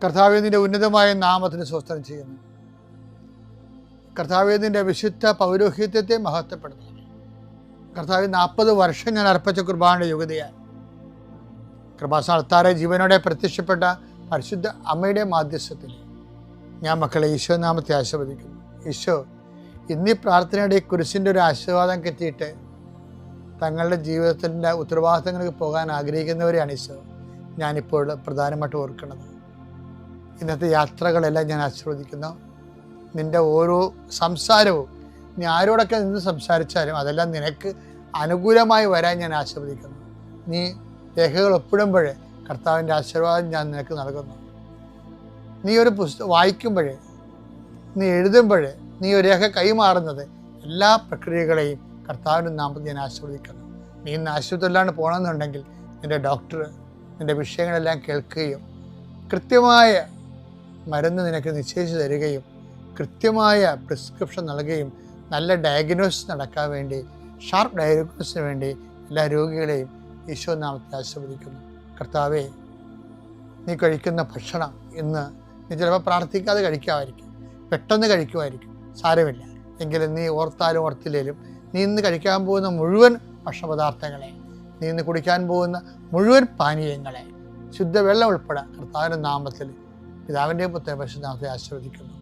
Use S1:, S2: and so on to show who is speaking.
S1: കർത്താവേ, നിന്റെ ഉന്നതമായ നാമത്തിന് സ്വസ്ത്രം ചെയ്യുന്നു. കർത്താവേ, നിന്റെ വിശുദ്ധ പൗരോഹിത്യത്തെ മഹത്വപ്പെടുന്നു. കർത്താവ് 40 വർഷം ഞാൻ അർപ്പിച്ച കുർബാനയുടെ യോഗ്യതയാൽ കൃപാസ്ഥാനത്താറെ ജീവനോടെ പ്രത്യക്ഷപ്പെട്ട പരിശുദ്ധ അമ്മയുടെ മാധ്യസ്ഥത്തിൽ ഞാൻ മക്കളെ ഈശോ നാമത്തെ ആശീർവദിക്കുന്നു. ഈശോ ഇന്നീ പ്രാർത്ഥനയുടെ കുരിശിൻ്റെ ഒരു ആശീർവാദം കിട്ടിയിട്ട് തങ്ങളുടെ ജീവിതത്തിൻ്റെ ഉത്തരവാദിത്തങ്ങൾക്ക് പോകാൻ ആഗ്രഹിക്കുന്നവരെയാണ് ഈശോ ഞാനിപ്പോൾ പ്രധാനമായിട്ട് ഓർക്കുന്നത്. ഇന്നത്തെ യാത്രകളെല്ലാം ഞാൻ ആശീർവദിക്കുന്നു. നിൻ്റെ ഓരോ സംസാരവും നീ ആരോടൊക്കെ നിന്ന് സംസാരിച്ചാലും അതെല്ലാം നിനക്ക് അനുകൂലമായി വരാൻ ഞാൻ ആശീർവദിക്കുന്നു. നീ രേഖകൾ ഒപ്പിടുമ്പോഴേ കർത്താവിൻ്റെ ആശീർവാദം ഞാൻ നിനക്ക് നൽകുന്നു. നീ ഒരു പുസ്തകം വായിക്കുമ്പോഴേ, നീ എഴുതുമ്പോഴേ, നീ ഒരു രേഖ കൈമാറുന്നത് എല്ലാ പ്രക്രിയകളെയും കർത്താവിൻ്റെ നാമത്തിൽ ഞാൻ ആശീർവദിക്കുന്നു. നീ ഇന്ന് ആശുപത്രിയിലാണ് പോകണമെന്നുണ്ടെങ്കിൽ നിൻ്റെ ഡോക്ടർ നിൻ്റെ വിഷയങ്ങളെല്ലാം കേൾക്കുകയും കൃത്യമായ മരുന്ന് നിനക്ക് നിശ്ചയിച്ച് തരികയും കൃത്യമായ പ്രിസ്ക്രിപ്ഷൻ നൽകുകയും നല്ല ഡയഗ്നോസിസ് നടക്കാൻ വേണ്ടി, ഷാർപ്പ് ഡയഗ്നോസിന് വേണ്ടി എല്ലാ രോഗികളെയും ഈശോ നാമത്തിൽ ആശീർവദിക്കുന്നു. കർത്താവേ, നീ കഴിക്കുന്ന ഭക്ഷണം ഇന്ന് നീ ചിലപ്പോൾ പ്രാർത്ഥിക്കാതെ കഴിക്കാമായിരിക്കും, പെട്ടെന്ന് കഴിക്കുമായിരിക്കും, സാരമില്ല. എങ്കിലും നീ ഓർത്താലും ഓർത്തില്ലേലും നീ ഇന്ന് കഴിക്കാൻ പോകുന്ന മുഴുവൻ ഭക്ഷണപദാർത്ഥങ്ങളെ, നീ ഇന്ന് കുടിക്കാൻ പോകുന്ന മുഴുവൻ പാനീയങ്ങളെ, ശുദ്ധ വെള്ളം ഉൾപ്പെടെ കർത്താവിൻ്റെ നാമത്തിൽ പിതാവിൻ്റെയും പുത്രൻ്റെയും പരിശുദ്ധ നാമത്തെ ആശീർവദിക്കുന്നു.